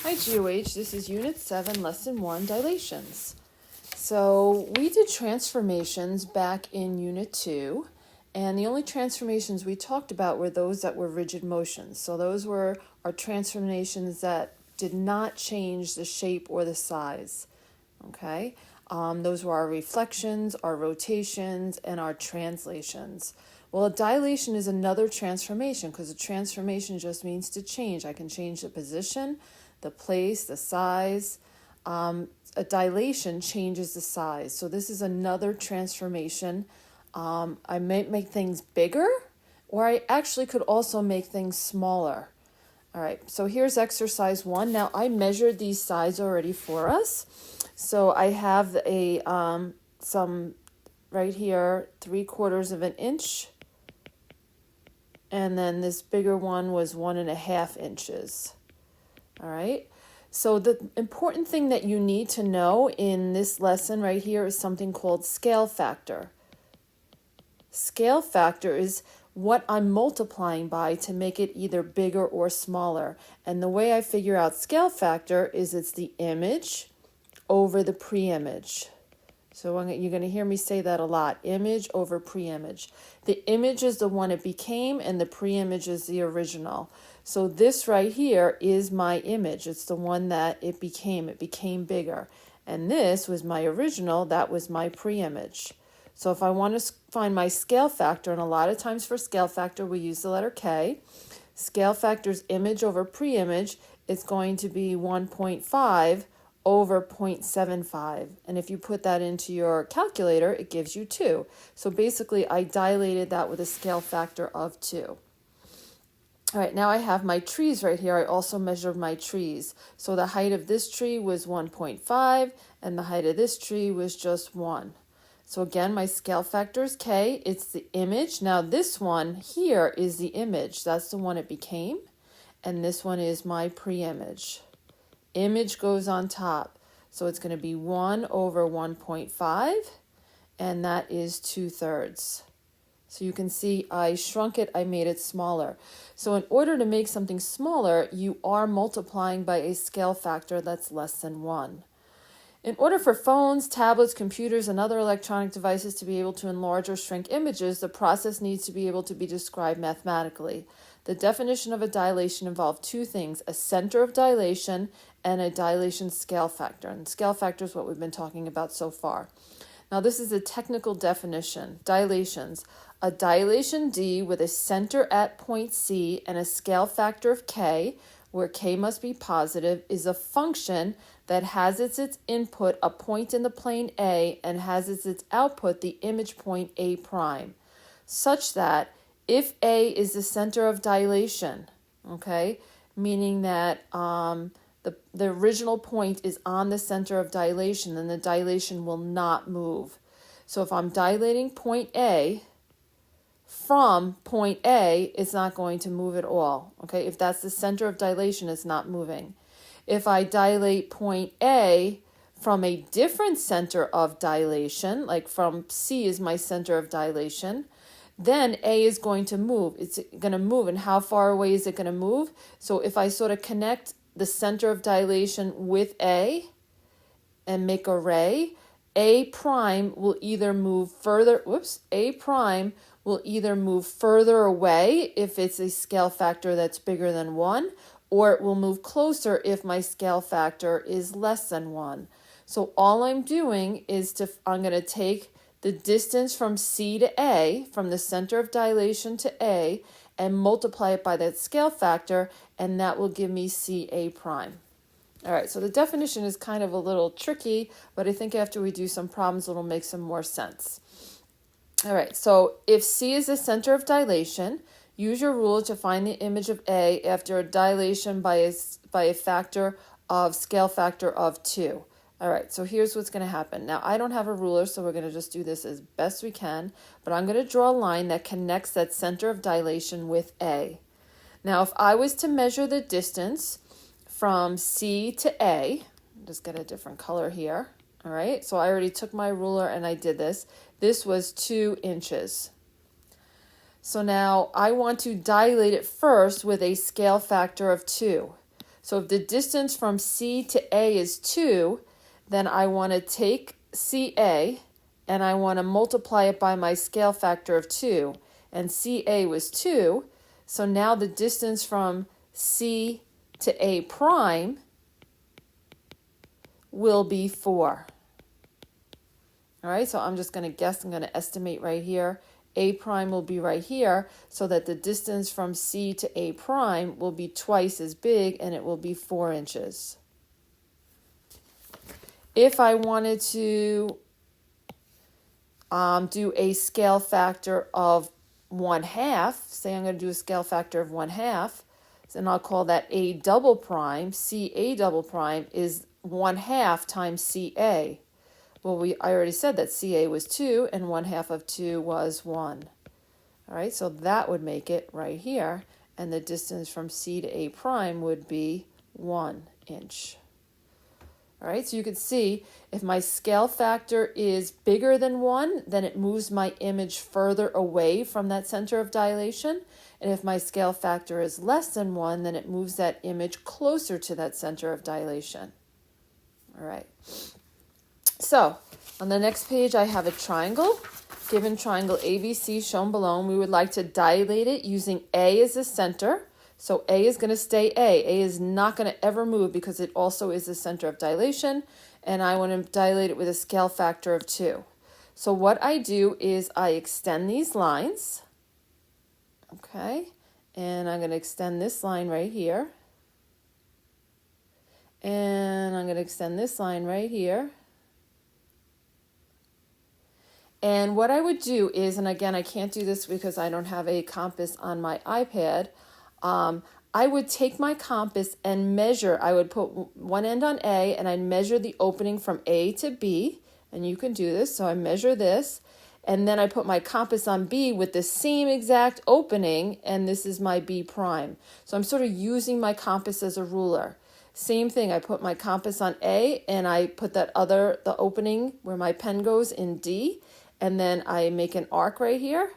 Hi GOH, this is Unit 7, Lesson 1, Dilations. So we did transformations back in Unit 2, and the only transformations we talked about were those that were rigid motions. So those were our transformations that did not change the shape or the size, okay? Those were our reflections, our rotations, and our translations. Well, a dilation is another transformation because a transformation just means to change. I can change the position, the place, the size. A dilation changes the size. So this is another transformation. I may make things bigger, or I actually could also make things smaller. All right, so here's exercise 1. Now I measured these sides already for us. So I have a some right here, 3/4 of an inch. And then this bigger one was 1.5 inches. All right. So the important thing that you need to know in this lesson right here is something called scale factor. Scale factor is what I'm multiplying by to make it either bigger or smaller. And the way I figure out scale factor is it's the image over the pre-image. So you're going to hear me say that a lot. Image over pre-image. The image is the one it became, and the pre-image is the original. So this right here is my image. It's the one that it became. It became bigger. And this was my original. That was my pre-image. So if I want to find my scale factor, and a lot of times for scale factor we use the letter K. Scale factor's image over pre-image is going to be 1.5 over 0.75. And if you put that into your calculator, it gives you 2. So basically, I dilated that with a scale factor of 2. All right, now I have my trees right here. I also measured my trees. So the height of this tree was 1.5, and the height of this tree was just 1. So again, my scale factor is K. It's the image. Now this one here is the image. That's the one it became. And this one is my pre-image. Image goes on top. So it's going to be 1 over 1.5, and that is 2/3. So you can see I shrunk it, I made it smaller. So in order to make something smaller, you are multiplying by a scale factor that's less than 1. In order for phones, tablets, computers, and other electronic devices to be able to enlarge or shrink images, the process needs to be able to be described mathematically. The definition of a dilation involved 2 things, a center of dilation and a dilation scale factor. And scale factor is what we've been talking about so far. Now this is a technical definition. Dilations. A dilation D with a center at point C and a scale factor of K, where K must be positive, is a function that has as its input a point in the plane A and has as its output the image point A prime, such that if A is the center of dilation, okay, meaning that the original point is on the center of dilation, then the dilation will not move. So if I'm dilating point A, from point A, it's not going to move at all, okay? If that's the center of dilation, it's not moving. If I dilate point A from a different center of dilation, like from C is my center of dilation, then A is going to move. It's going to move. And how far away is it going to move? So if I sort of connect the center of dilation with A and make a ray, A prime will either move further, A prime will either move further away if it's a scale factor that's bigger than 1, or it will move closer if my scale factor is less than 1. So all I'm doing is I'm going to take the distance from C to A, from the center of dilation to A, and multiply it by that scale factor, and that will give me CA prime. All right, so the definition is kind of a little tricky, but I think after we do some problems, it'll make some more sense. All right, so if C is the center of dilation, use your rule to find the image of A after a dilation by a factor of scale factor of 2. All right, so here's what's going to happen. Now, I don't have a ruler, so we're going to just do this as best we can, but I'm going to draw a line that connects that center of dilation with A. Now, if I was to measure the distance from C to A, just get a different color here. All right, so I already took my ruler and I did this. This was 2 inches. So now I want to dilate it first with a scale factor of 2. So if the distance from C to A is 2, then I want to take CA and I want to multiply it by my scale factor of 2. And CA was 2, so now the distance from C to A prime will be 4. All right, so I'm just going to guess, I'm going to estimate right here. A prime will be right here, so that the distance from C to A prime will be twice as big, and it will be 4 inches. If I wanted to do a scale factor of 1/2, say I'm going to do a scale factor of 1/2, then I'll call that A double prime. CA double prime is 1/2 times CA. Well, I already said that CA was 2 and 1/2 of 2 was 1. All right, so that would make it right here, and the distance from C to A prime would be 1 inch. All right, so you can see if my scale factor is bigger than 1, then it moves my image further away from that center of dilation. And if my scale factor is less than 1, then it moves that image closer to that center of dilation. All right. So on the next page, I have a triangle. Given triangle ABC shown below, we would like to dilate it using A as the center. So A is going to stay A. A is not going to ever move because it also is the center of dilation. And I want to dilate it with a scale factor of 2. So what I do is I extend these lines. Okay. And I'm going to extend this line right here. And I'm going to extend this line right here. And what I would do is, and again, I can't do this because I don't have a compass on my iPad, I would take my compass and measure. I would put one end on A and I'd measure the opening from A to B, and you can do this. So I measure this, and then I put my compass on B with the same exact opening, and this is my B prime. So I'm sort of using my compass as a ruler. Same thing, I put my compass on A and I put the opening where my pen goes in D, and then I make an arc right here,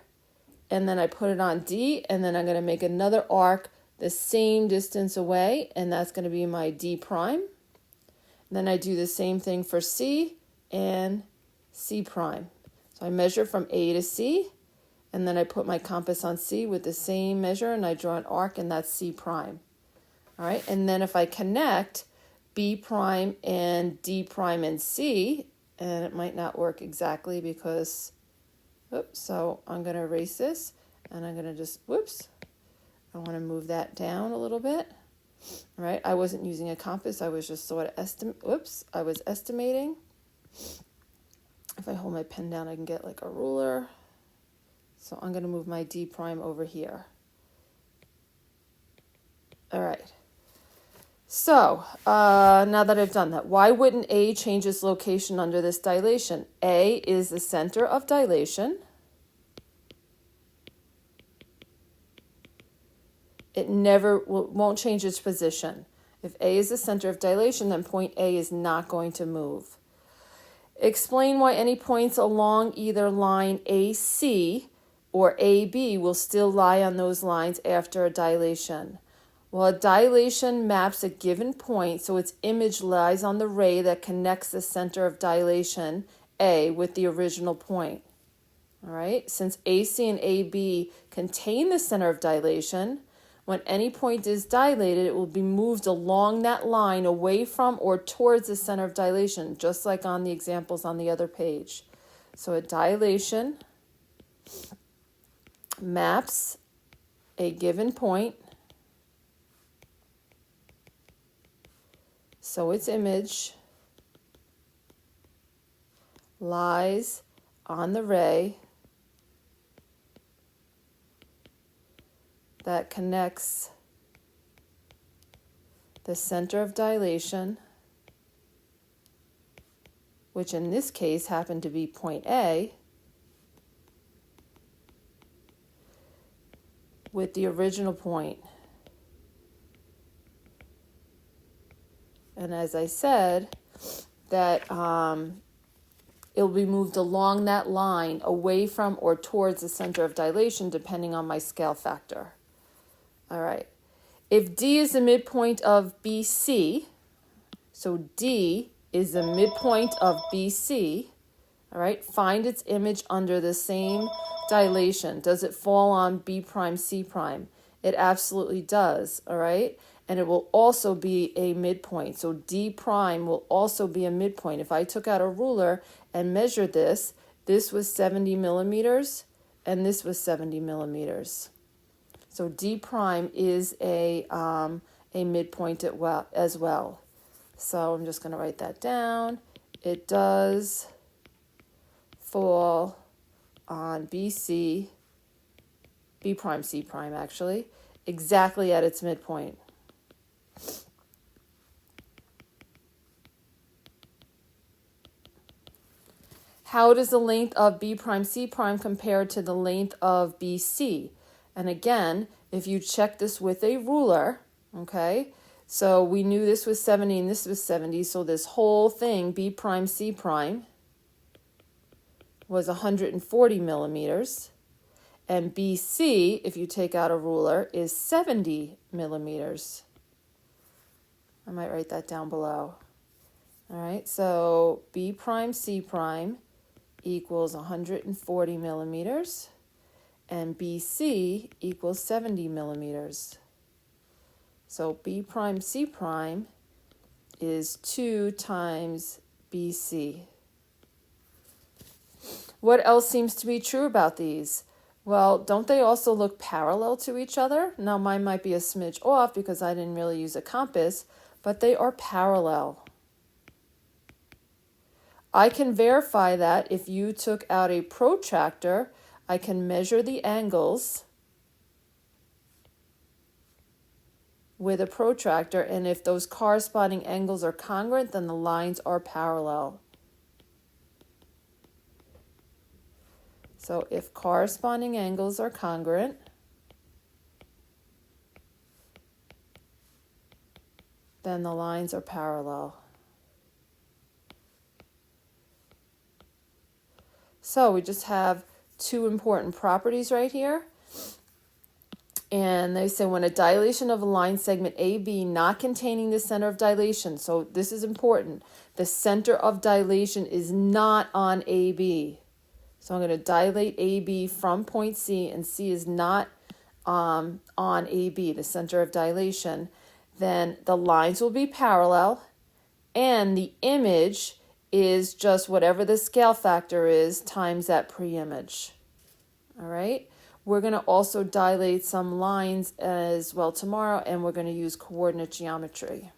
and then I put it on D, and then I'm going to make another arc the same distance away, and that's going to be my D prime. And then I do the same thing for C and C prime. So I measure from A to C, and then I put my compass on C with the same measure, and I draw an arc, and that's C prime. All right, and then if I connect B prime and D prime and C, and it might not work exactly because, oops, so I'm going to erase this, and I'm going to just, whoops, I want to move that down a little bit. All right, I wasn't using a compass, I was just sort of I was estimating. If I hold my pen down, I can get like a ruler. So I'm going to move my D prime over here. All right. So now that I've done that, why wouldn't A change its location under this dilation? A is the center of dilation. It won't change its position. If A is the center of dilation, then point A is not going to move. Explain why any points along either line AC or AB will still lie on those lines after a dilation. Well, a dilation maps a given point, so its image lies on the ray that connects the center of dilation, A, with the original point. All right, since AC and AB contain the center of dilation, when any point is dilated, it will be moved along that line away from or towards the center of dilation, just like on the examples on the other page. So a dilation maps a given point, so its image lies on the ray that connects the center of dilation, which in this case happened to be point A, with the original point. And as I said, that it'll be moved along that line away from or towards the center of dilation depending on my scale factor. All right. If D is the midpoint of BC, so D is the midpoint of BC, all right, find its image under the same dilation. Does it fall on B prime, C prime? It absolutely does, all right? And it will also be a midpoint. So D prime will also be a midpoint. If I took out a ruler and measured this, this was 70 millimeters and this was 70 millimeters. So D prime is a midpoint as well. So I'm just going to write that down. It does fall on BC, B prime, C prime actually, exactly at its midpoint. How does the length of B prime, C prime compare to the length of BC? And again, if you check this with a ruler, okay, so we knew this was 70 and this was 70, so this whole thing, B prime, C prime, was 140 millimeters. And BC, if you take out a ruler, is 70 millimeters. I might write that down below. All right, so B prime, C prime equals 140 millimeters, and BC equals 70 millimeters. So B prime, C prime is 2 times BC. What else seems to be true about these? Well, don't they also look parallel to each other? Now, mine might be a smidge off because I didn't really use a compass, but they are parallel. I can verify that if you took out a protractor, I can measure the angles with a protractor, and if those corresponding angles are congruent, then the lines are parallel. So if corresponding angles are congruent, then the lines are parallel. So we just have two important properties right here. And they say when a dilation of a line segment AB not containing the center of dilation, so this is important, the center of dilation is not on AB. So I'm going to dilate AB from point C, and C is not on AB, the center of dilation. Then the lines will be parallel, and the image is just whatever the scale factor is times that pre-image. All right? We're going to also dilate some lines as well tomorrow, and we're going to use coordinate geometry.